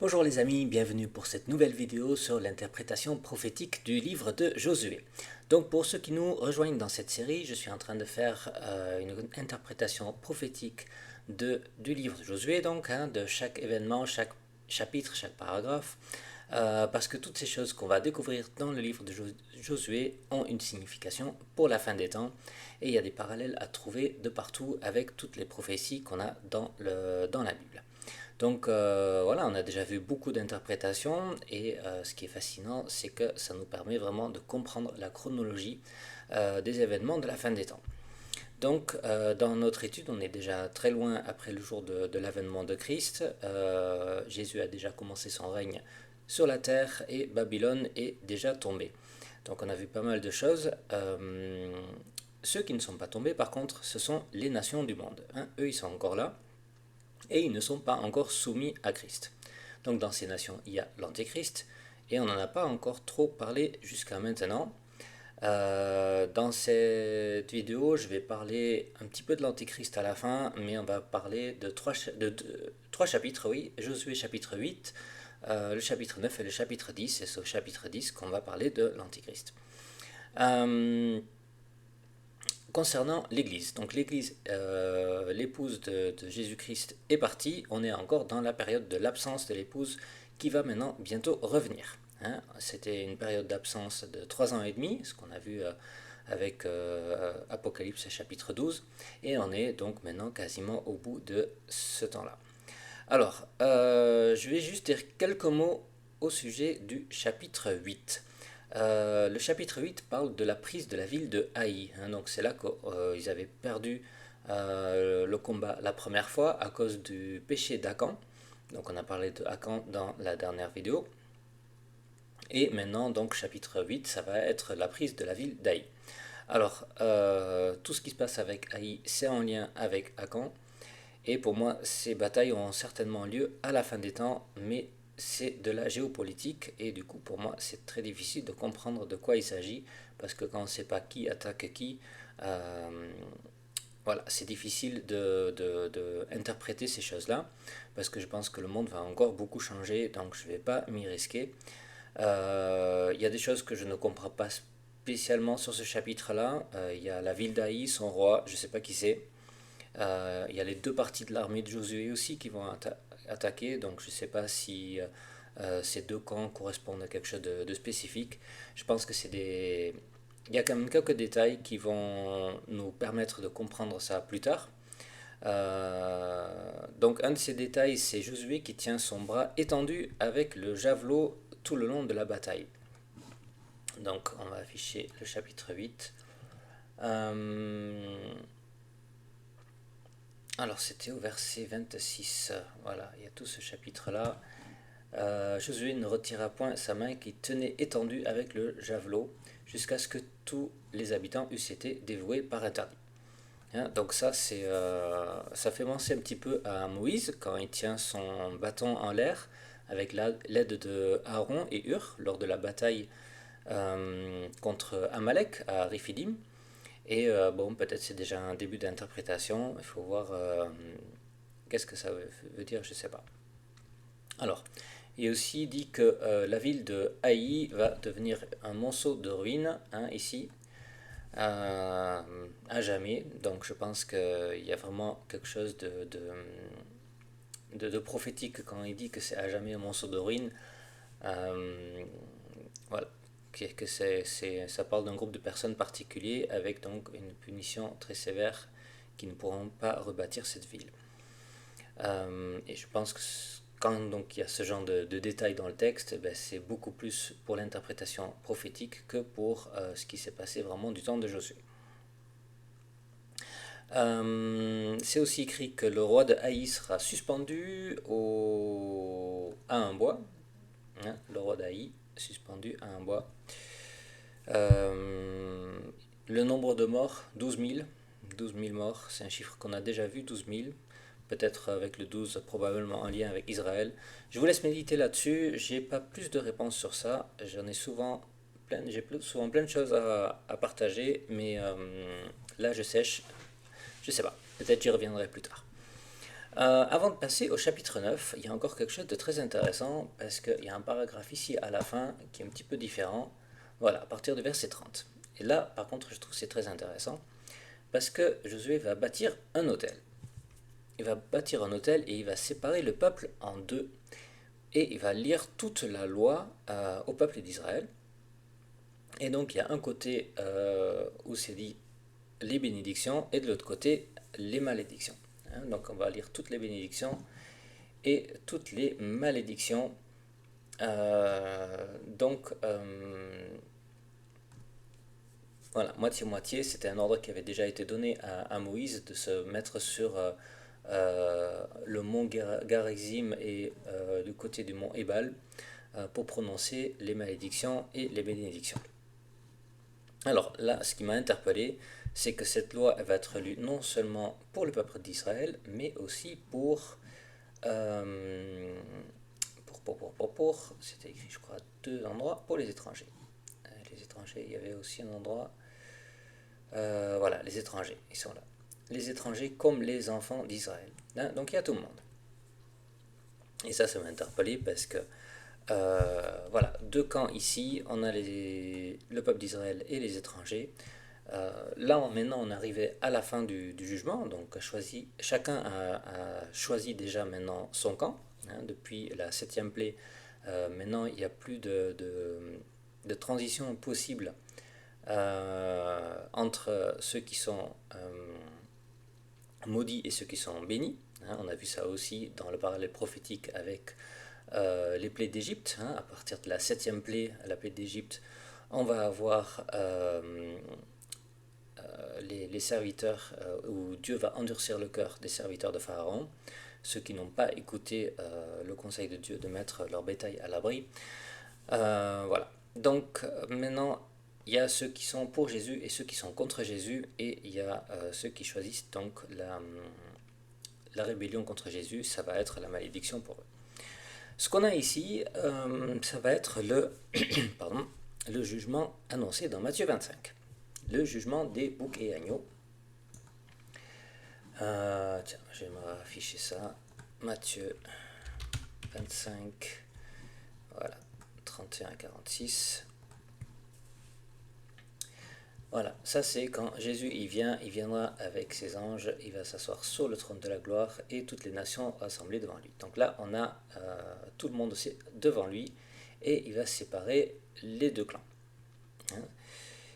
Bonjour les amis, bienvenue pour cette nouvelle vidéo sur l'interprétation prophétique du livre de Josué. Donc pour ceux qui nous rejoignent dans cette série, je suis en train de faire une interprétation prophétique du livre de Josué, donc de chaque événement, chaque chapitre, chaque paragraphe, parce que toutes ces choses qu'on va découvrir dans le livre de Josué ont une signification pour la fin des temps, et il y a des parallèles à trouver de partout avec toutes les prophéties qu'on a dans la Bible. Donc voilà, on a déjà vu beaucoup d'interprétations et ce qui est fascinant, c'est que ça nous permet vraiment de comprendre la chronologie des événements de la fin des temps. Donc dans notre étude, on est déjà très loin après le jour de l'avènement de Christ. Jésus a déjà commencé son règne sur la terre et Babylone est déjà tombée. Donc on a vu pas mal de choses. Ceux qui ne sont pas tombés, par contre, ce sont les nations du monde, hein. Eux, ils sont encore là et ils ne sont pas encore soumis à Christ. Donc dans ces nations, il y a l'Antéchrist, et on n'en a pas encore trop parlé jusqu'à maintenant. Dans cette vidéo, je vais parler un petit peu de l'Antéchrist à la fin, mais on va parler de trois chapitres, oui, Josué chapitre 8, le chapitre 9 et le chapitre 10, et c'est au chapitre 10 qu'on va parler de l'Antéchrist. Concernant l'Église, donc l'Église, l'épouse de Jésus-Christ est partie, on est encore dans la période de l'absence de l'épouse qui va maintenant bientôt revenir, hein. C'était une période d'absence de 3 ans et demi, ce qu'on a vu avec Apocalypse chapitre 12, et on est donc maintenant quasiment au bout de ce temps-là. Alors, je vais juste dire quelques mots au sujet du chapitre 8. Le chapitre 8 parle de la prise de la ville de Haï, hein. Donc c'est là qu'ils avaient perdu le combat la première fois à cause du péché d'Akan. Donc on a parlé de Akan dans la dernière vidéo. Et maintenant, donc chapitre 8, ça va être la prise de la ville d'Haï. Alors, tout ce qui se passe avec Haï, c'est en lien avec Akan. Et pour moi, ces batailles auront certainement lieu à la fin des temps, mais c'est de la géopolitique, et du coup, pour moi, c'est très difficile de comprendre de quoi il s'agit, parce que quand on ne sait pas qui attaque qui, voilà, c'est difficile de interpréter ces choses-là, parce que je pense que le monde va encore beaucoup changer, donc je ne vais pas m'y risquer. Il y a des choses que je ne comprends pas spécialement sur ce chapitre-là. Il y a la ville d'Aï, son roi, je ne sais pas qui c'est. Il y a les deux parties de l'armée de Josué aussi qui vont attaquer, donc je ne sais pas si ces deux camps correspondent à quelque chose de spécifique. Je pense que c'est des... Il y a quand même quelques détails qui vont nous permettre de comprendre ça plus tard. Donc un de ces détails, c'est Josué qui tient son bras étendu avec le javelot tout le long de la bataille. Donc on va afficher le chapitre 8. Alors c'était au verset 26, voilà, il y a tout ce chapitre-là. Josué ne retira point sa main qui tenait étendue avec le javelot, jusqu'à ce que tous les habitants eussent été dévoués par interdit. Hein, donc ça fait penser un petit peu à Moïse quand il tient son bâton en l'air avec l'aide de Aaron et Hur lors de la bataille contre Amalek à Riphidim. Et bon, peut-être c'est déjà un début d'interprétation, il faut voir qu'est-ce que ça veut dire, je ne sais pas. Alors, il est aussi dit que la ville de Haï va devenir un monceau de ruines, hein, ici, à jamais. Donc je pense qu'il y a vraiment quelque chose de prophétique quand il dit que c'est à jamais un monceau de ruines. Voilà, ça parle d'un groupe de personnes particuliers avec donc une punition très sévère qui ne pourront pas rebâtir cette ville. Et je pense que quand donc il y a ce genre de détails dans le texte, ben, c'est beaucoup plus pour l'interprétation prophétique que pour ce qui s'est passé vraiment du temps de Josué. C'est aussi écrit que le roi de Haï sera suspendu à un bois, hein, le roi d'Haï suspendu à un bois. Le nombre de morts, 12 000. 12 000 morts, c'est un chiffre qu'on a déjà vu, 12 000. Peut-être avec le 12, probablement en lien avec Israël. Je vous laisse méditer là-dessus. J'ai pas plus de réponses sur ça. J'ai souvent plein de choses à partager, mais là je sèche. Je sais pas. Peut-être j'y reviendrai plus tard. Avant de passer au chapitre 9, il y a encore quelque chose de très intéressant parce qu'il y a un paragraphe ici à la fin qui est un petit peu différent. Voilà, à partir du verset 30. Et là, par contre, je trouve que c'est très intéressant parce que Josué va bâtir un autel. Il va bâtir un autel et il va séparer le peuple en deux. Et il va lire toute la loi au peuple d'Israël. Et donc, il y a un côté où c'est dit les bénédictions et de l'autre côté les malédictions. Donc, on va lire toutes les bénédictions et toutes les malédictions. Donc, voilà, moitié-moitié, c'était un ordre qui avait déjà été donné à Moïse de se mettre sur le mont Garizim et du côté du mont Ebal pour prononcer les malédictions et les bénédictions. Alors là, ce qui m'a interpellé, c'est que cette loi elle va être lue non seulement pour le peuple d'Israël, mais aussi c'était écrit je crois à deux endroits, pour les étrangers. Les étrangers, il y avait aussi un endroit, voilà, les étrangers, ils sont là. Les étrangers comme les enfants d'Israël. Donc il y a tout le monde. Et ça m'a interpellé parce que voilà, deux camps ici, on a le peuple d'Israël et les étrangers. Là, maintenant, on arrivait à la fin du jugement, donc chacun a choisi déjà maintenant son camp. Depuis la septième plaie, maintenant, il n'y a plus de transition possible entre ceux qui sont maudits et ceux qui sont bénis. On a vu ça aussi dans le parallèle prophétique avec les plaies d'Égypte. À partir de la septième plaie, la plaie d'Égypte, on va avoir les serviteurs, où Dieu va endurcir le cœur des serviteurs de Pharaon, ceux qui n'ont pas écouté le conseil de Dieu de mettre leur bétail à l'abri. Voilà. Donc maintenant, il y a ceux qui sont pour Jésus et ceux qui sont contre Jésus, et il y a ceux qui choisissent donc la rébellion contre Jésus, ça va être la malédiction pour eux. Ce qu'on a ici, ça va être pardon, le jugement annoncé dans Matthieu 25. Le jugement des boucs et agneaux. Tiens, je vais m'afficher ça. Matthieu 25, voilà, 31 à 46. Voilà, ça c'est quand Jésus il viendra avec ses anges, il va s'asseoir sur le trône de la gloire et toutes les nations rassemblées devant lui. Donc là, on a tout le monde aussi devant lui et il va séparer les deux clans.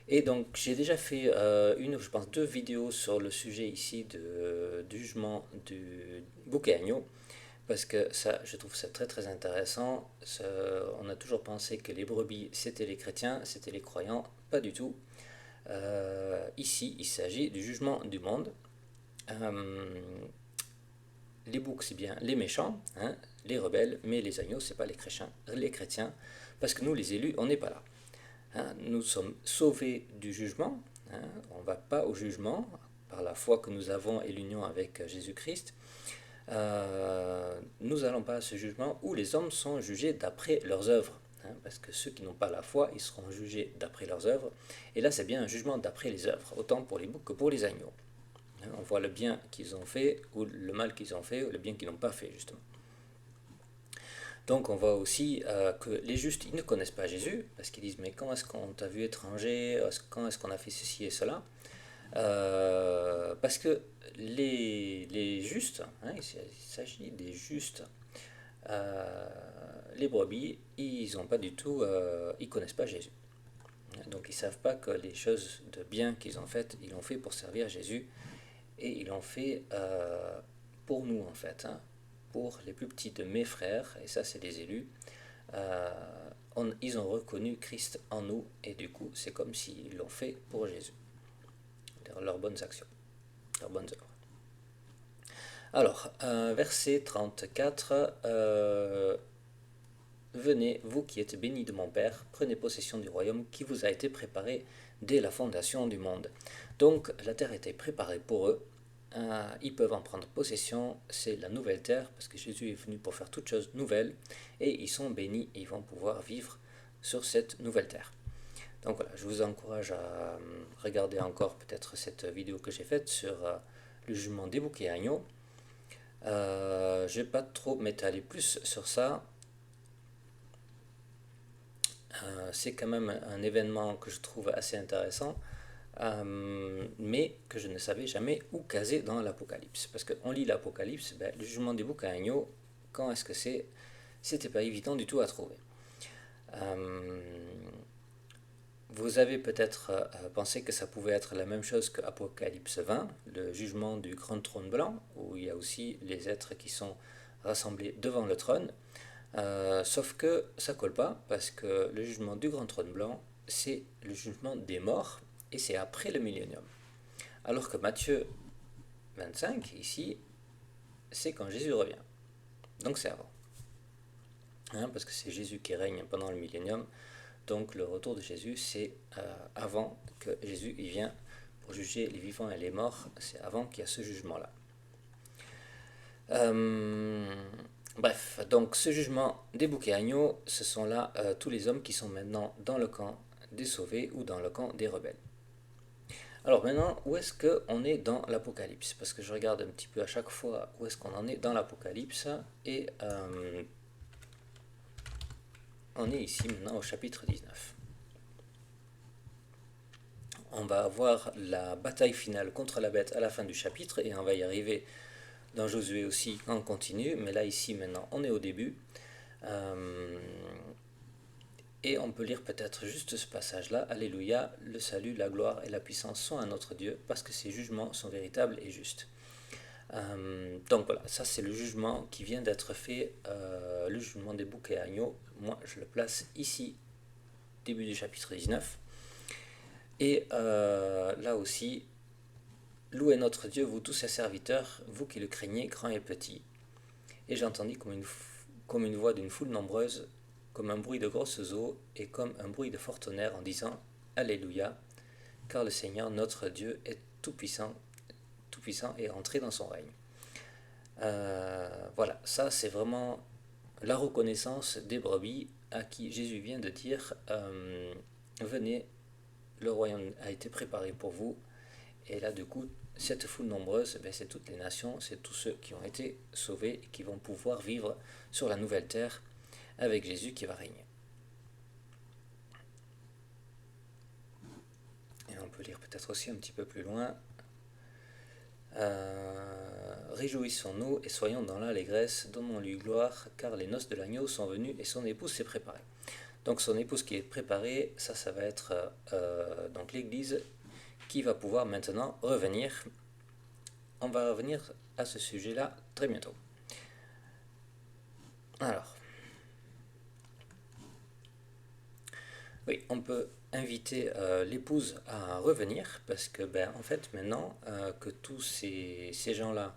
Et donc j'ai déjà fait je pense deux vidéos sur le sujet ici du jugement du bouc et agneau, parce que ça, je trouve ça très très intéressant. On a toujours pensé que les brebis c'était les chrétiens, c'était les croyants, pas du tout. Ici il s'agit du jugement du monde. Les boucs c'est bien les méchants, les rebelles, mais les agneaux c'est pas les chrétiens, parce que nous les élus on n'est pas là. Nous sommes sauvés du jugement, on ne va pas au jugement par la foi que nous avons et l'union avec Jésus-Christ. Nous n'allons pas à ce jugement où les hommes sont jugés d'après leurs œuvres, parce que ceux qui n'ont pas la foi, ils seront jugés d'après leurs œuvres, et là c'est bien un jugement d'après les œuvres, autant pour les boucs que pour les agneaux. On voit le bien qu'ils ont fait, ou le mal qu'ils ont fait, ou le bien qu'ils n'ont pas fait justement. Donc on voit aussi que les justes, ils ne connaissent pas Jésus, parce qu'ils disent, mais quand est-ce qu'on t'a vu étranger, quand est-ce qu'on a fait ceci et cela, parce que les justes, il s'agit des justes, les brebis, ils ont pas du tout, ils connaissent pas Jésus. Donc ils ne savent pas que les choses de bien qu'ils ont faites, ils l'ont fait pour servir Jésus, et ils l'ont fait pour nous en fait. Pour les plus petits de mes frères, et ça c'est les élus, ils ont reconnu Christ en nous, et du coup c'est comme s'ils l'ont fait pour Jésus, leurs bonnes actions, leurs bonnes œuvres. Alors, verset 34, venez, vous qui êtes bénis de mon Père, prenez possession du royaume qui vous a été préparé dès la fondation du monde. Donc la terre était préparée pour eux. Ils peuvent en prendre possession, c'est la nouvelle terre, parce que Jésus est venu pour faire toutes choses nouvelles, et ils sont bénis et ils vont pouvoir vivre sur cette nouvelle terre. Donc voilà, je vous encourage à regarder encore peut-être cette vidéo que j'ai faite sur le jugement des boucs et agneaux. Je vais pas trop m'étaler plus sur ça. C'est quand même un événement que je trouve assez intéressant, mais que je ne savais jamais où caser dans l'Apocalypse. Parce qu'on lit l'Apocalypse, ben, le jugement des boucs à agneaux, quand est-ce que c'est? C'était pas évident du tout à trouver. Euh, Vous avez peut-être pensé que ça pouvait être la même chose que Apocalypse 20, le jugement du grand trône blanc, où il y a aussi les êtres qui sont rassemblés devant le trône. Sauf que ça colle pas, parce que le jugement du grand trône blanc, c'est le jugement des morts, et c'est après le millénium. Alors que Matthieu 25, ici, c'est quand Jésus revient. Donc c'est avant. Hein, parce que c'est Jésus qui règne pendant le millénium. Donc le retour de Jésus, c'est avant que Jésus il vient pour juger les vivants et les morts. C'est avant qu'il y a ce jugement-là. Bref, donc ce jugement des boucs et agneaux, ce sont là tous les hommes qui sont maintenant dans le camp des sauvés ou dans le camp des rebelles. Alors maintenant, où est-ce qu'on est dans l'Apocalypse? Parce que je regarde un petit peu à chaque fois où est-ce qu'on en est dans l'Apocalypse, et on est ici maintenant au chapitre 19. On va avoir la bataille finale contre la bête à la fin du chapitre, et on va y arriver dans Josué aussi en continu, mais là ici maintenant on est au début. Et on peut lire peut-être juste ce passage-là. Alléluia, le salut, la gloire et la puissance sont à notre Dieu, parce que ses jugements sont véritables et justes. Donc voilà, ça c'est le jugement qui vient d'être fait, le jugement des boucs et agneaux. Moi je le place ici, début du chapitre 19. Et là aussi, louez notre Dieu, vous tous ses serviteurs, vous qui le craignez, grands et petits. Et j'entendis comme une voix d'une foule nombreuse, comme un bruit de grosses eaux, et comme un bruit de fort tonnerre, en disant Alléluia, car le Seigneur notre Dieu est tout-puissant et entré dans son règne. Voilà, ça c'est vraiment la reconnaissance des brebis à qui Jésus vient de dire venez, le royaume a été préparé pour vous. Et là, du coup, cette foule nombreuse, ben, c'est toutes les nations, c'est tous ceux qui ont été sauvés et qui vont pouvoir vivre sur la nouvelle terre avec Jésus qui va régner. Et on peut lire peut-être aussi un petit peu plus loin. Réjouissons-nous et soyons dans l'allégresse, donnons-lui gloire, car les noces de l'agneau sont venues et son épouse s'est préparée. Donc son épouse qui est préparée, ça va être donc l'Église qui va pouvoir maintenant revenir. On va revenir à ce sujet-là très bientôt. Alors, oui, on peut inviter l'épouse à revenir, parce que ben, en fait maintenant que tous ces gens-là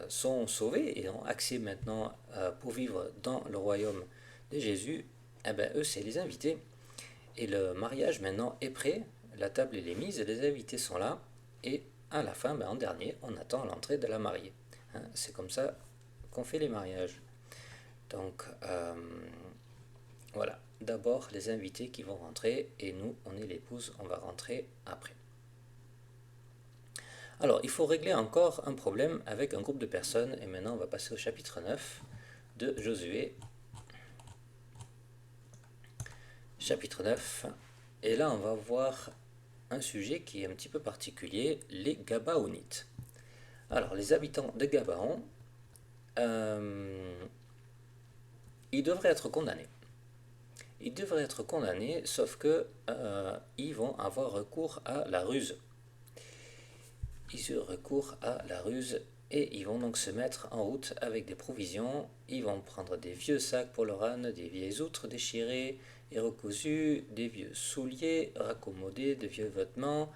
sont sauvés et ont accès maintenant pour vivre dans le royaume de Jésus, eh ben, eux c'est les invités. Et le mariage maintenant est prêt, la table elle est mise, les invités sont là, et à la fin, ben, en dernier, on attend l'entrée de la mariée. Hein, c'est comme ça qu'on fait les mariages. Donc voilà, d'abord les invités qui vont rentrer, et nous, on est l'épouse, on va rentrer après. Alors, il faut régler encore un problème avec un groupe de personnes, et maintenant on va passer au chapitre 9 de Josué. Chapitre 9, et là on va voir un sujet qui est un petit peu particulier, les Gabaonites. Alors, les habitants de Gabaon, ils devraient être condamnés. Ils devraient être condamnés, sauf que ils vont avoir recours à la ruse. Ils eurent recours à la ruse, et ils vont donc se mettre en route avec des provisions. Ils vont prendre des vieux sacs pour leur âne, des vieilles outres déchirées et recousues, des vieux souliers raccommodés, de vieux vêtements,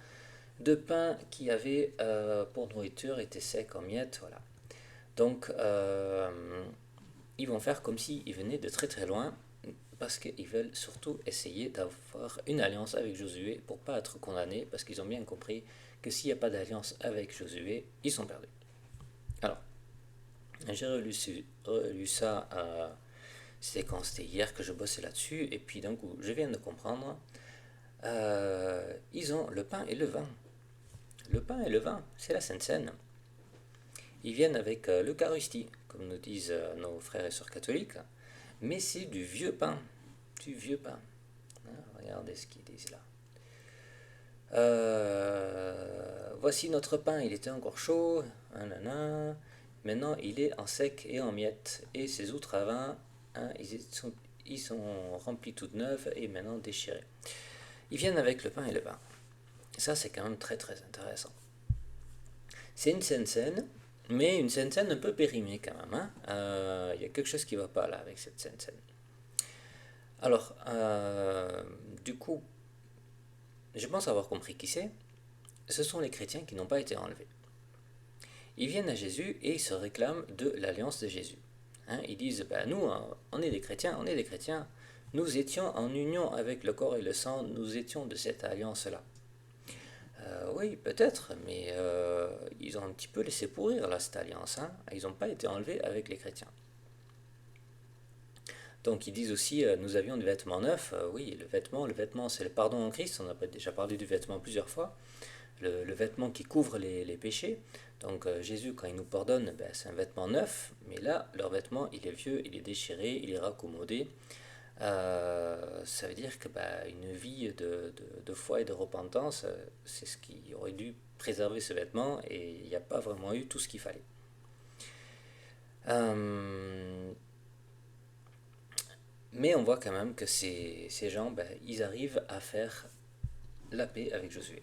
de pain qui avait pour nourriture été sec en miettes, voilà. Donc ils vont faire comme s'ils venaient de très très loin, parce qu'ils veulent surtout essayer d'avoir une alliance avec Josué pour pas être condamnés, parce qu'ils ont bien compris que s'il n'y a pas d'alliance avec Josué, ils sont perdus. Alors, j'ai relu ça, c'était quand c'était hier que je bossais là-dessus, et puis d'un coup, je viens de comprendre, ils ont le pain et le vin. Le pain et le vin, c'est la Sainte Seine. Ils viennent avec l'Eucharistie, comme nous disent nos frères et sœurs catholiques, mais c'est du vieux pain. Du vieux pain. Regardez ce qu'ils disent là. Voici notre pain, il était encore chaud. Nanana. Maintenant, il est en sec et en miettes. Et ses outres à vin, ils sont remplis toutes neuves et maintenant déchirés. Ils viennent avec le pain et le vin. Ça, c'est quand même très très intéressant. C'est une scène, mais une scène un peu périmée quand même. Il y a quelque chose qui ne va pas là avec cette scène. Alors, du coup, je pense avoir compris qui c'est. Ce sont les chrétiens qui n'ont pas été enlevés. Ils viennent à Jésus et ils se réclament de l'alliance de Jésus. Ils disent, nous, on est des chrétiens, nous étions en union avec le corps et le sang, nous étions de cette alliance-là. Oui, peut-être, mais ils ont un petit peu laissé pourrir là, cette alliance. Ils n'ont pas été enlevés avec les chrétiens. Donc ils disent aussi, nous avions des vêtements neufs. Oui, le vêtement, c'est le pardon en Christ. On a déjà parlé du vêtement plusieurs fois. Le vêtement qui couvre les péchés. Donc Jésus, quand il nous pardonne, c'est un vêtement neuf. Mais là, leur vêtement, il est vieux, il est déchiré, il est raccommodé. Ça veut dire que une vie de foi et de repentance, c'est ce qui aurait dû préserver ce vêtement. Et il n'y a pas vraiment eu tout ce qu'il fallait. Mais on voit quand même que ces gens, ils arrivent à faire la paix avec Josué.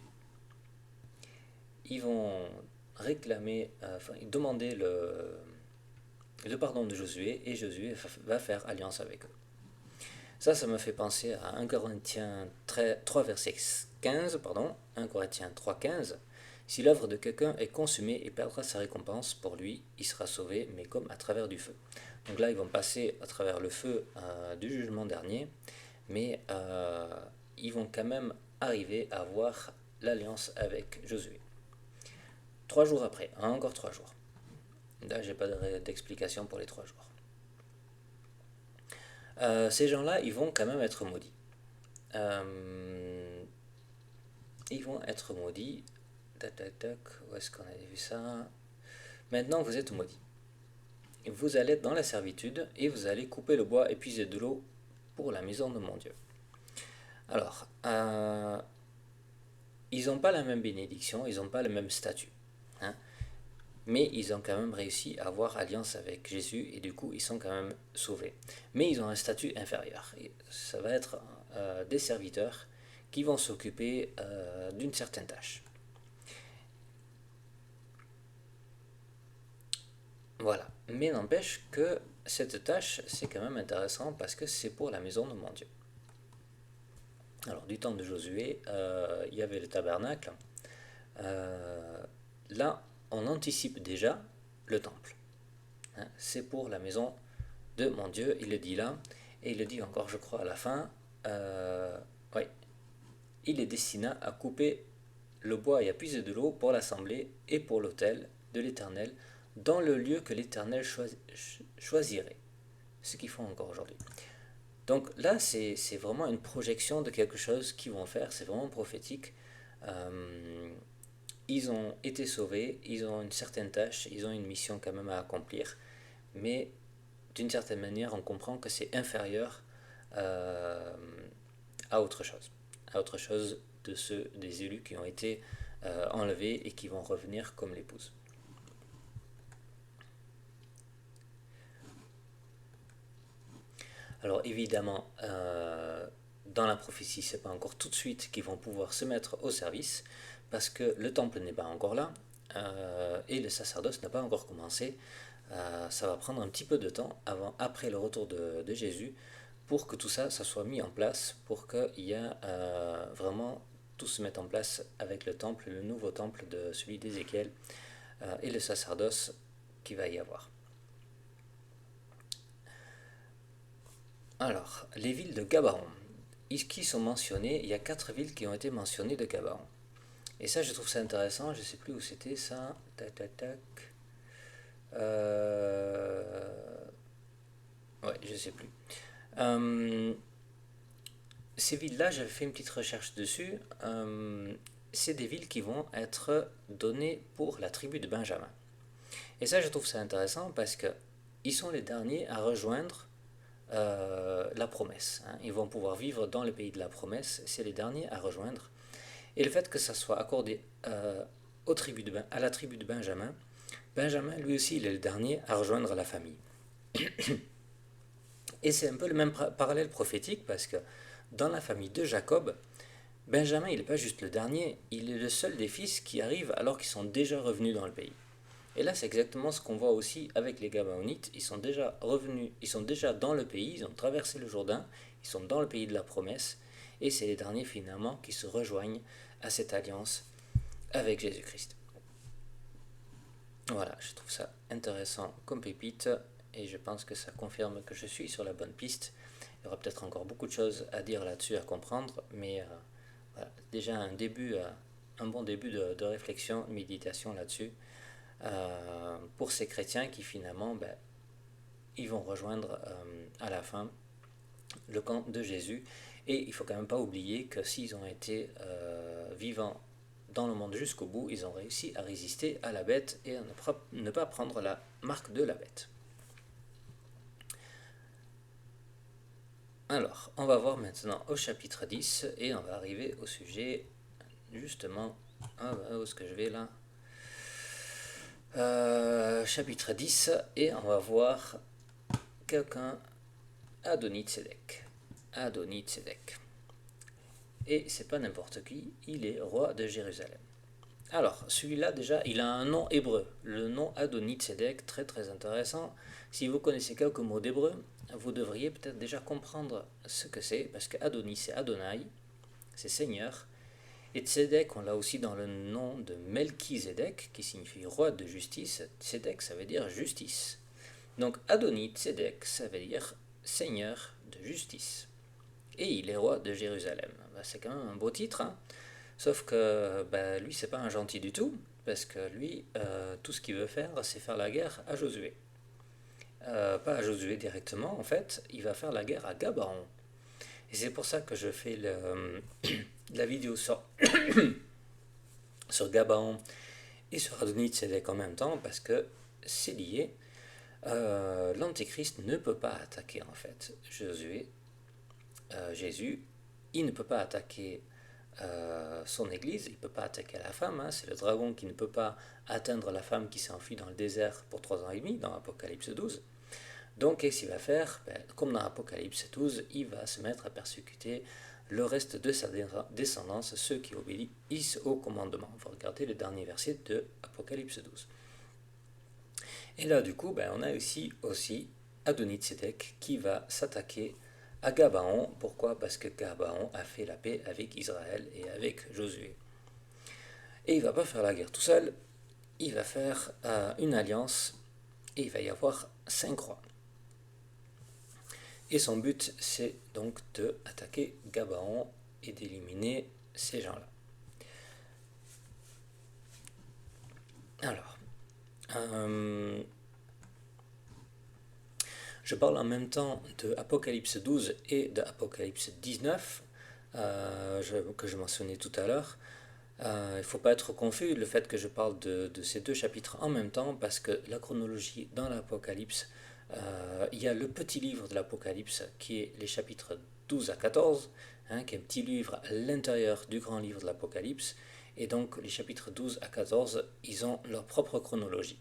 Ils vont réclamer, demander le pardon de Josué, et Josué va faire alliance avec eux. Ça me fait penser à 1 Corinthiens 3, verset 15, 1 Corinthiens 3, 15. Si l'œuvre de quelqu'un est consumée et perdra sa récompense, pour lui, il sera sauvé, mais comme à travers du feu. Donc là, ils vont passer à travers le feu du jugement dernier, mais ils vont quand même arriver à voir l'alliance avec Josué. 3 jours après, encore 3 jours. Là, j'ai pas d'explication pour les 3 jours. Ces gens-là, ils vont quand même être maudits. Ils vont être maudits. Où est-ce qu'on avait vu ça? Maintenant, vous êtes maudits. Vous allez être dans la servitude et vous allez couper le bois et puiser de l'eau pour la maison de mon Dieu. Alors, ils n'ont pas la même bénédiction, ils n'ont pas le même statut. Mais ils ont quand même réussi à avoir alliance avec Jésus et du coup ils sont quand même sauvés. Mais ils ont un statut inférieur. Et ça va être des serviteurs qui vont s'occuper d'une certaine tâche. Voilà. Mais n'empêche que cette tâche, c'est quand même intéressant parce que c'est pour la maison de mon Dieu. Alors, du temps de Josué, il y avait le tabernacle. Là, on anticipe déjà le temple. C'est pour la maison de mon Dieu, il le dit là. Et il le dit encore, je crois, à la fin. Oui. Il est destiné à couper le bois et à puiser de l'eau pour l'assemblée et pour l'autel de l'Éternel dans le lieu que l'Éternel choisirait. Ce qu'ils font encore aujourd'hui. Donc là, c'est vraiment une projection de quelque chose qu'ils vont faire. C'est vraiment prophétique. Ils ont été sauvés, ils ont une certaine tâche, ils ont une mission quand même à accomplir. Mais d'une certaine manière, on comprend que c'est inférieur à autre chose. À autre chose de ceux des élus qui ont été enlevés et qui vont revenir comme l'épouse. Alors évidemment, dans la prophétie, c'est pas encore tout de suite qu'ils vont pouvoir se mettre au service, parce que le temple n'est pas encore là, et le sacerdoce n'a pas encore commencé. Ça va prendre un petit peu de temps après le retour de Jésus, pour que tout ça soit mis en place, pour qu'il y ait vraiment tout se mette en place avec le temple, le nouveau temple de celui d'Ézéchiel, et le sacerdoce qu'il va y avoir. Alors, les villes de Gabaon, qui sont mentionnées, il y a 4 villes qui ont été mentionnées de Gabaon. Et ça, je trouve ça intéressant, je ne sais plus où c'était ça. Tac, tac, tac. Ouais, je ne sais plus. Ces villes-là, j'avais fait une petite recherche dessus. C'est des villes qui vont être données pour la tribu de Benjamin. Et ça, je trouve ça intéressant parce que ils sont les derniers à rejoindre la promesse. Hein. Ils vont pouvoir vivre dans le pays de la promesse, c'est les derniers à rejoindre. Et le fait que ça soit accordé à la tribu de Benjamin, Benjamin lui aussi il est le dernier à rejoindre la famille. Et c'est un peu le même parallèle prophétique parce que dans la famille de Jacob, Benjamin il n'est pas juste le dernier, il est le seul des fils qui arrive alors qu'ils sont déjà revenus dans le pays. Et là, c'est exactement ce qu'on voit aussi avec les Gabaonites. Ils sont déjà revenus, ils sont déjà dans le pays, ils ont traversé le Jourdain, ils sont dans le pays de la promesse, et c'est les derniers finalement qui se rejoignent à cette alliance avec Jésus-Christ. Voilà, je trouve ça intéressant comme pépite, et je pense que ça confirme que je suis sur la bonne piste. Il y aura peut-être encore beaucoup de choses à dire là-dessus, à comprendre, mais voilà, déjà un bon début de réflexion, de méditation là-dessus. Pour ces chrétiens qui finalement ils vont rejoindre à la fin le camp de Jésus. Et il ne faut quand même pas oublier que s'ils ont été vivants dans le monde jusqu'au bout, ils ont réussi à résister à la bête et à ne pas prendre la marque de la bête. Alors, on va voir maintenant au chapitre 10 et on va arriver au sujet justement. Où est-ce que je vais là? Chapitre 10 et on va voir quelqu'un, Adoni-Tzedek. Adoni-Tzedek. Et c'est pas n'importe qui, il est roi de Jérusalem. Alors, celui-là déjà, il a un nom hébreu. Le nom Adoni-Tzedek, très très intéressant. Si vous connaissez quelques mots d'hébreu, vous devriez peut-être déjà comprendre ce que c'est, parce que Adoni c'est Adonai, c'est Seigneur. Et Tzedek, on l'a aussi dans le nom de Melchizedek, qui signifie roi de justice. Tzedek, ça veut dire justice. Donc Adoni Tzedek, ça veut dire Seigneur de justice. Et il est roi de Jérusalem. C'est quand même un beau titre, hein. Sauf que lui, c'est pas un gentil du tout, parce que lui, tout ce qu'il veut faire, c'est faire la guerre à Josué. Pas à Josué directement, en fait, il va faire la guerre à Gabaon. Et c'est pour ça que je fais la vidéo sur Gabaon et sur Adoni Tzedek en même temps, parce que c'est lié. L'Antéchrist ne peut pas attaquer en fait Jésus, il ne peut pas attaquer son église, il ne peut pas attaquer la femme, hein. C'est le dragon qui ne peut pas atteindre la femme qui s'est enfuie dans le désert pour 3 ans et demi dans Apocalypse 12. Donc qu'est-ce qu'il va faire? Comme dans Apocalypse 12, il va se mettre à persécuter le reste de sa descendance, ceux qui obéissent au commandement. On va regarder le dernier verset de Apocalypse 12. Et là, du coup, on a aussi Adoni-Tzedek qui va s'attaquer à Gabaon. Pourquoi? Parce que Gabaon a fait la paix avec Israël et avec Josué. Et il ne va pas faire la guerre tout seul, il va faire une alliance et il va y avoir 5 rois. Et son but, c'est donc d'attaquer Gabaon et d'éliminer ces gens-là. Alors, je parle en même temps de Apocalypse 12 et de Apocalypse 19 que je mentionnais tout à l'heure. Il ne faut pas être confus le fait que je parle de ces deux chapitres en même temps parce que la chronologie dans l'Apocalypse, il y a le petit livre de l'Apocalypse qui est les chapitres 12 à 14, hein, qui est un petit livre à l'intérieur du grand livre de l'Apocalypse. Et donc les chapitres 12 à 14, ils ont leur propre chronologie.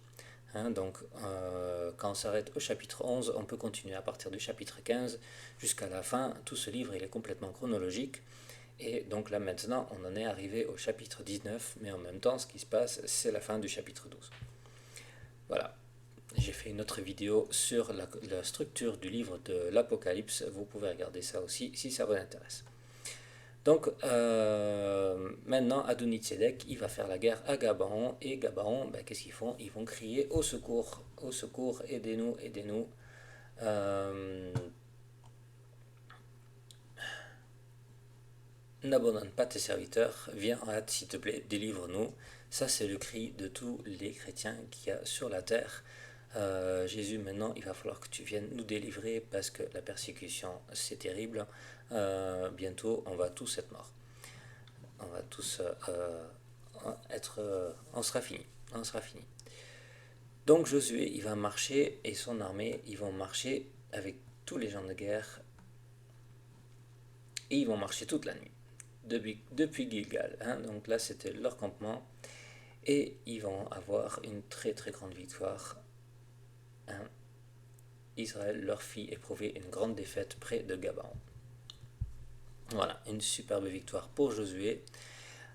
Hein, donc quand on s'arrête au chapitre 11, on peut continuer à partir du chapitre 15 jusqu'à la fin. Tout ce livre il est complètement chronologique. Et donc là maintenant, on en est arrivé au chapitre 19, mais en même temps, ce qui se passe, c'est la fin du chapitre 12. Voilà. J'ai fait une autre vidéo sur la structure du livre de l'Apocalypse. Vous pouvez regarder ça aussi si ça vous intéresse. Donc maintenant, Adoni-Tzedek, il va faire la guerre à Gabaon. Et Gabaon, qu'est-ce qu'ils font? Ils vont crier au secours, aidez-nous, aidez-nous. N'abandonne pas tes serviteurs, viens en hâte s'il te plaît, délivre-nous. Ça c'est le cri de tous les chrétiens qu'il y a sur la terre. Jésus, maintenant il va falloir que tu viennes nous délivrer parce que la persécution c'est terrible. Bientôt on va tous être morts. On va tous on sera fini. Donc Josué, il va marcher et son armée, ils vont marcher avec tous les gens de guerre et ils vont marcher toute la nuit depuis Gilgal. Hein. Donc là, c'était leur campement et ils vont avoir une très très grande victoire. Hein. Israël leur fit éprouver une grande défaite près de Gabaon. Voilà, une superbe victoire pour Josué.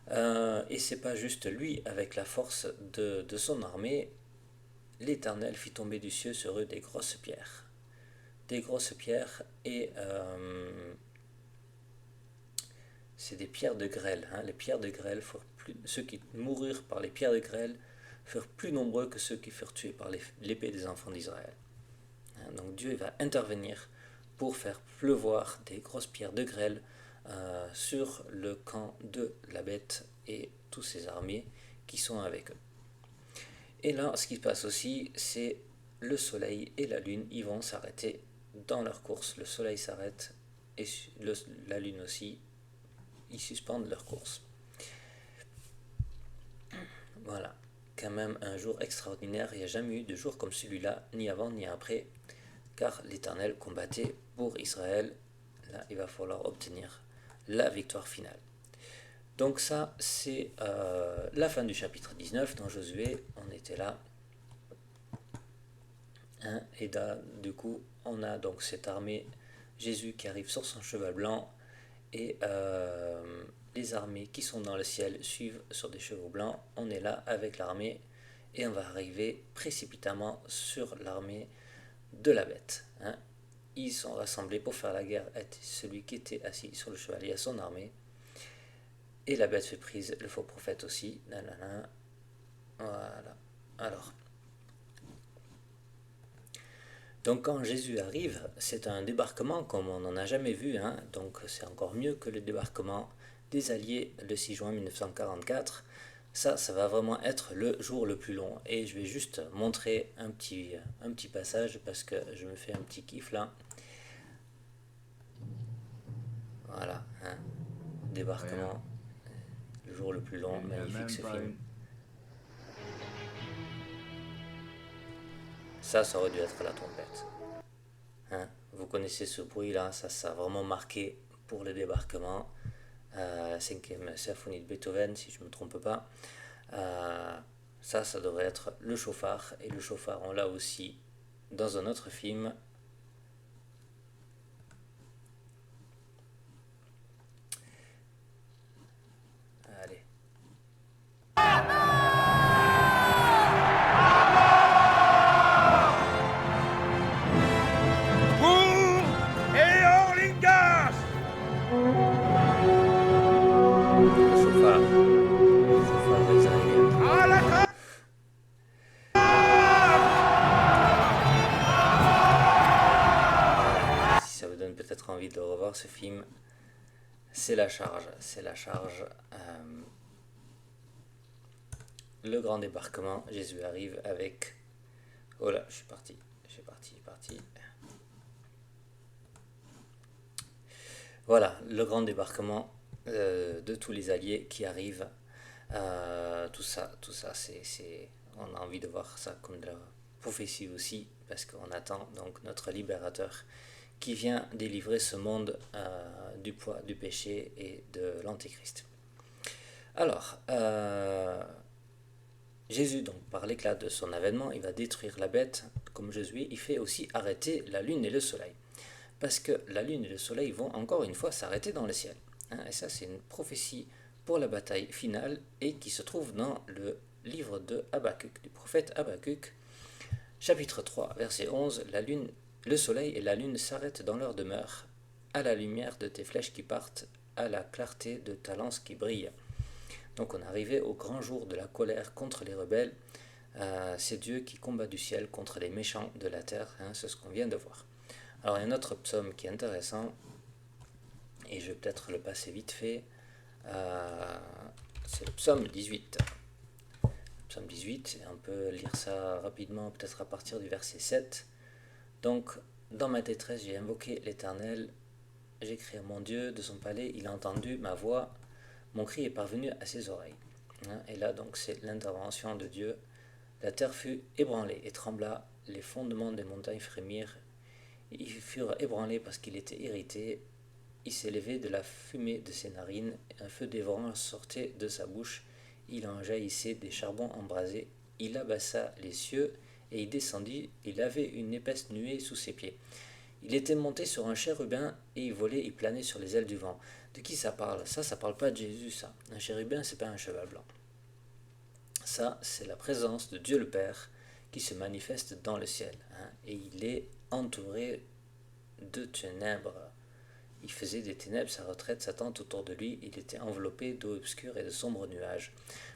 Et c'est pas juste lui, avec la force de son armée, l'Éternel fit tomber du ciel sur eux des grosses pierres. Des grosses pierres et c'est des pierres de grêle. Hein. Les pierres de grêle, ceux qui moururent par les pierres de grêle furent plus nombreux que ceux qui furent tués par l'épée des enfants d'Israël. Hein. Donc Dieu va intervenir pour faire pleuvoir des grosses pierres de grêle sur le camp de la bête et tous ses armées qui sont avec eux. Et là, ce qui se passe aussi, c'est le soleil et la lune, ils vont s'arrêter dans leur course. Le soleil s'arrête et la lune aussi, ils suspendent leur course. Voilà, quand même un jour extraordinaire. Il n'y a jamais eu de jour comme celui-là, ni avant ni après, car l'Éternel combattait pour Israël. Là, il va falloir obtenir la victoire finale. Donc ça, c'est la fin du chapitre 19 dans Josué. On était là. Hein, et là, du coup, on a donc cette armée, Jésus qui arrive sur son cheval blanc, et les armées qui sont dans le ciel suivent sur des chevaux blancs. On est là avec l'armée, et on va arriver précipitamment sur l'armée de la bête. Hein. Ils sont rassemblés pour faire la guerre à celui qui était assis sur le cheval et à son armée. Et la bête fait prise, le faux prophète aussi. Nanana. Voilà. Alors. Donc quand Jésus arrive, c'est un débarquement comme on n'en a jamais vu. Hein. Donc c'est encore mieux que le débarquement des Alliés le 6 juin 1944. Ça va vraiment être le jour le plus long. Et je vais juste montrer un petit passage parce que je me fais un petit kiff là. Voilà. Hein. Débarquement. Le jour le plus long. Magnifique ce film. Ça aurait dû être la trompette. Hein, vous connaissez ce bruit-là, ça a vraiment marqué pour le débarquement. La 5e symphonie de Beethoven, si je ne me trompe pas. Ça devrait être le chauffard. Et le chauffard, on l'a aussi dans un autre film. Allez. Peut-être envie de revoir ce film, c'est la charge, le grand débarquement. Jésus arrive avec, oh là, je suis parti, voilà, le grand débarquement de tous les alliés qui arrivent. Tout ça on a envie de voir ça comme de la prophétie aussi, parce qu'on attend donc notre libérateur qui vient délivrer ce monde du poids du péché et de l'antéchrist. Alors, Jésus, donc par l'éclat de son avènement, il va détruire la bête. Comme Jésus, il fait aussi arrêter la lune et le soleil. Parce que la lune et le soleil vont encore une fois s'arrêter dans le ciel. Hein, et ça, c'est une prophétie pour la bataille finale et qui se trouve dans le livre de Habakkuk, du prophète Habakkuk, chapitre 3, verset 11. Le soleil et la lune s'arrêtent dans leur demeure, à la lumière de tes flèches qui partent, à la clarté de ta lance qui brille. Donc on est arrivé au grand jour de la colère contre les rebelles. C'est Dieu qui combat du ciel contre les méchants de la terre. Hein, c'est ce qu'on vient de voir. Alors il y a un autre psaume qui est intéressant, et je vais peut-être le passer vite fait. C'est le psaume 18. Psaume 18, et on peut lire ça rapidement, peut-être à partir du verset 7. Donc, dans ma détresse, j'ai invoqué l'Éternel, j'ai crié à mon Dieu de son palais, il a entendu ma voix, mon cri est parvenu à ses oreilles. Et là, donc, c'est l'intervention de Dieu La terre fut ébranlée et trembla, les fondements des montagnes frémirent, ils furent ébranlés parce qu'il était irrité, il s'élevait de la fumée de ses narines, un feu dévorant sortait de sa bouche, il en jaillissait des charbons embrasés, il abaissa les cieux et il descendit, il avait une épaisse nuée sous ses pieds. Il était monté sur un chérubin et il volait, il planait sur les ailes du vent. De qui ça parle? Ça parle pas de Jésus, ça. Un chérubin, c'est pas un cheval blanc. Ça, c'est la présence de Dieu le Père qui se manifeste dans le ciel. Et il est entouré de ténèbres. Il faisait des ténèbres sa retraite, sa tente autour de lui. Il était enveloppé d'eau obscure et de sombres nuages.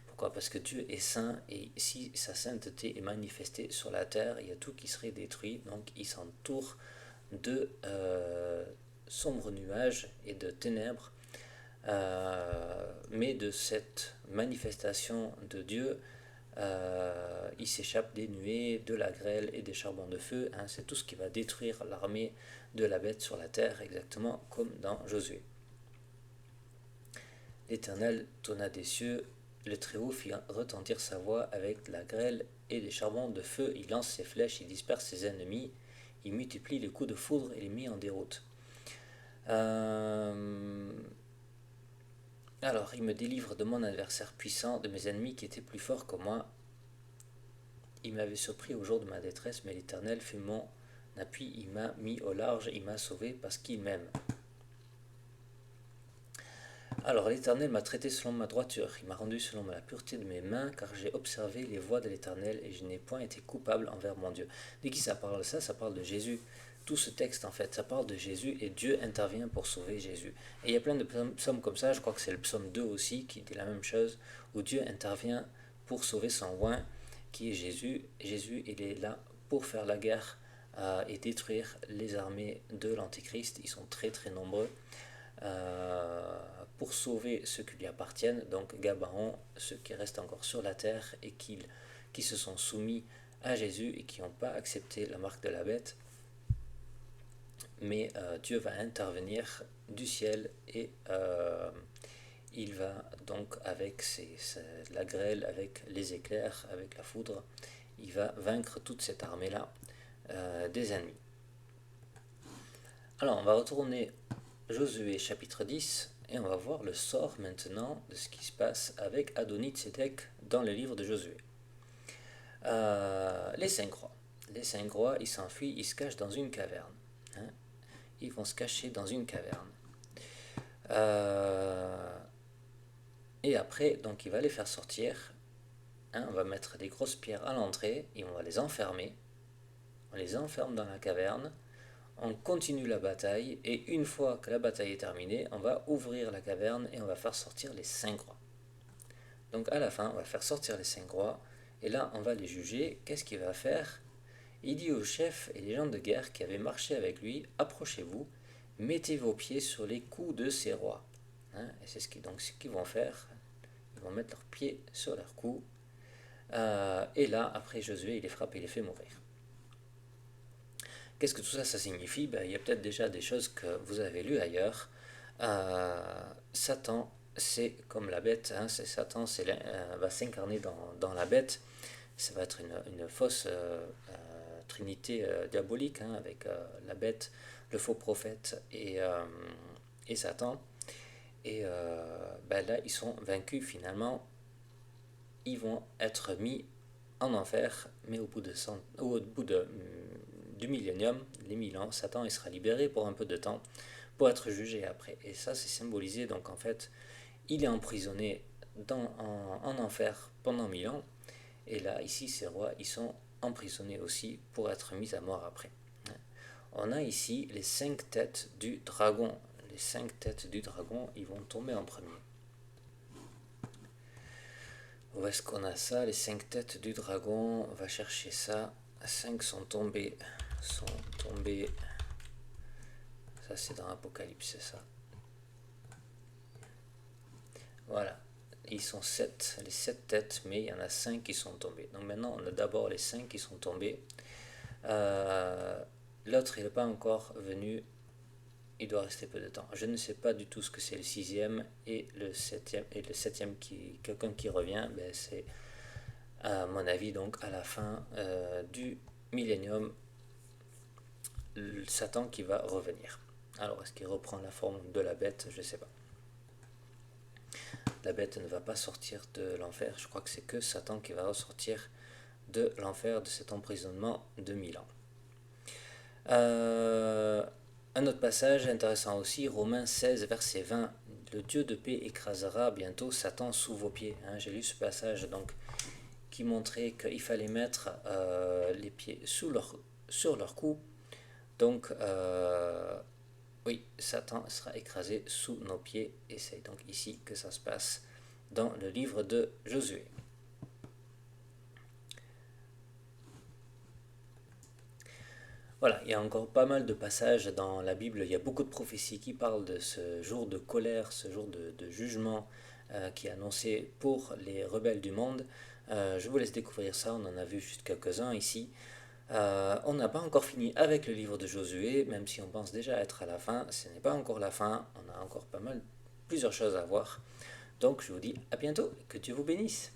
Pourquoi? Parce que Dieu est saint et si sa sainteté est manifestée sur la terre, il y a tout qui serait détruit. Donc il s'entoure de sombres nuages et de ténèbres. Mais de cette manifestation de Dieu, il s'échappe des nuées, de la grêle et des charbons de feu. C'est tout ce qui va détruire l'armée de la bête sur la terre, exactement comme dans Josué. L'Éternel tonna des cieux, le Très-Haut fit retentir sa voix avec la grêle et des charbons de feu. Il lance ses flèches, il disperse ses ennemis, il multiplie les coups de foudre et les mit en déroute. Alors, il me délivre de mon adversaire puissant, de mes ennemis qui étaient plus forts que moi. Il m'avait surpris au jour de ma détresse, mais l'Éternel fut mon appui, il m'a mis au large, il m'a sauvé parce qu'il m'aime. Alors l'Éternel m'a traité selon ma droiture, il m'a rendu selon la pureté de mes mains, car j'ai observé les voies de l'Éternel et je n'ai point été coupable envers mon Dieu. De qui ça parle? Ça parle de Jésus. Tout ce texte, en fait, ça parle de Jésus et Dieu intervient pour sauver Jésus. Et il y a plein de psaumes comme ça, je crois que c'est le psaume 2 aussi qui dit la même chose, où Dieu intervient pour sauver son oint, qui est Jésus. Jésus, il est là pour faire la guerre et détruire les armées de l'Antéchrist. Ils sont très très nombreux. Pour sauver ceux qui lui appartiennent, donc Gabaon, ceux qui restent encore sur la terre et qui se sont soumis à Jésus et qui n'ont pas accepté la marque de la bête. Mais Dieu va intervenir du ciel et il va donc avec la grêle, avec les éclairs, avec la foudre, il va vaincre toute cette armée-là des ennemis. Alors on va retourner Josué chapitre 10 et on va voir le sort maintenant de ce qui se passe avec Adoni-Tsédek dans le livre de Josué. Les 5 rois. Les 5 rois, ils s'enfuient, ils se cachent dans une caverne. Ils vont se cacher dans une caverne. Et après, donc il va les faire sortir. On va mettre des grosses pierres à l'entrée et on va les enfermer. On les enferme dans la caverne. On continue la bataille et une fois que la bataille est terminée, on va ouvrir la caverne et on va faire sortir les 5 rois. Donc à la fin, on va faire sortir les 5 rois et là, on va les juger. Qu'est-ce qu'il va faire? Il dit aux chefs et les gens de guerre qui avaient marché avec lui, approchez-vous, mettez vos pieds sur les coups de ces rois. Et c'est ce qu'ils vont faire. Ils vont mettre leurs pieds sur leurs coups. Et là, après Josué, il les frappe et il les fait mourir. Qu'est-ce que tout ça, ça signifie? Il y a peut-être déjà des choses que vous avez lues ailleurs. Satan, c'est comme la bête. C'est Satan va s'incarner dans la bête. Ça va être une fausse trinité diabolique avec la bête, le faux prophète et Satan. Et là, ils sont vaincus finalement. Ils vont être mis en enfer, mais au bout du millénium, les 1000 ans, Satan il sera libéré pour un peu de temps pour être jugé après. Et ça, c'est symbolisé. Donc en fait, il est emprisonné en enfer pendant 1000 ans. Et là, ici, ces rois, ils sont emprisonnés aussi pour être mis à mort après. On a ici les 5 têtes du dragon. Les 5 têtes du dragon, ils vont tomber en premier. Où est-ce qu'on a ça? Les 5 têtes du dragon, on va chercher ça. 5 sont tombés. Ça, c'est dans Apocalypse, c'est ça. Voilà. Ils sont 7, les 7 têtes, mais il y en a 5 qui sont tombés. Donc maintenant, on a d'abord les 5 qui sont tombés. L'autre, il n'est pas encore venu. Il doit rester peu de temps. Je ne sais pas du tout ce que c'est le 6e et le 7e. Et le 7e, quelqu'un qui revient, c'est à mon avis, donc à la fin du millénium, Satan qui va revenir. Alors, est-ce qu'il reprend la forme de la bête? Je ne sais pas. La bête ne va pas sortir de l'enfer. Je crois que c'est que Satan qui va ressortir de l'enfer, de cet emprisonnement de 1000 ans. Un autre passage intéressant aussi, Romains 16, verset 20. Le Dieu de paix écrasera bientôt Satan sous vos pieds. J'ai lu ce passage donc qui montrait qu'il fallait mettre les pieds sur leur cou. Donc, oui, Satan sera écrasé sous nos pieds, et c'est donc ici que ça se passe dans le livre de Josué. Voilà, il y a encore pas mal de passages dans la Bible, il y a beaucoup de prophéties qui parlent de ce jour de colère, ce jour de jugement qui est annoncé pour les rebelles du monde. Je vous laisse découvrir ça, on en a vu juste quelques-uns ici. On n'a pas encore fini avec le livre de Josué, même si on pense déjà être à la fin, ce n'est pas encore la fin, on a encore plusieurs choses à voir. Donc je vous dis à bientôt, que Dieu vous bénisse.